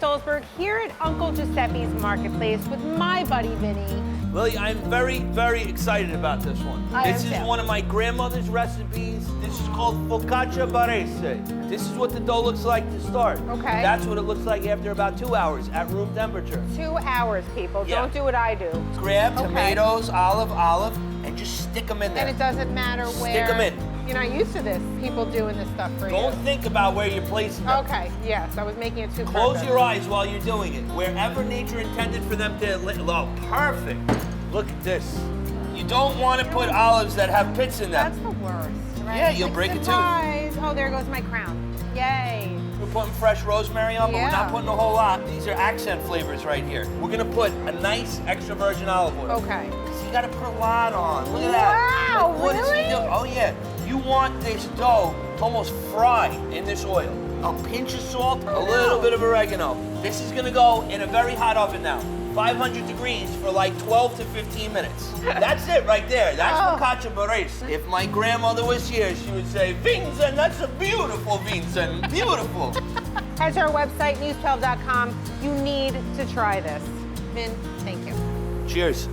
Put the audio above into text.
Stolzberg here at Uncle Giuseppe's Marketplace with my buddy Vinny. Lily, I'm very, very excited about this one. This is one of my grandmother's recipes. This is called Focaccia Barese. This is what the dough looks like to start. Okay. That's what it looks like after about 2 hours at room temperature. 2 hours, people. Yeah. Don't do what I do. Grab tomatoes, olive, and just stick them in there. And it doesn't matter where. Stick them in. You're not used to this, people doing this stuff for you. Don't think about where you're placing them. Okay, yes, I was making it too Close perfect. your eyes while you're doing it. Wherever nature intended for them to live. Oh, perfect. Look at this. You don't want to put olives that have pits in them. That's the worst, right? Yeah, you'll break a tooth. Surprise! Oh, there goes my crown. Yay. We're putting fresh rosemary on, but we're Yeah. not putting a whole lot. These are accent flavors right here. We're gonna put a nice extra virgin olive oil. Okay. So you gotta put a lot on. Look at that. Wow, Like, what is he really? doing? Oh yeah. You want this dough to almost fry in this oil. A pinch of salt, a little bit of oregano. This is gonna go in a very hot oven now. 500 degrees for like 12 to 15 minutes. That's it right there. That's Focaccia Barese. If my grandmother was here, she would say, Vincent, that's a beautiful Vincent, beautiful. Head to our website, news12.com. You need to try this. Vin, thank you. Cheers.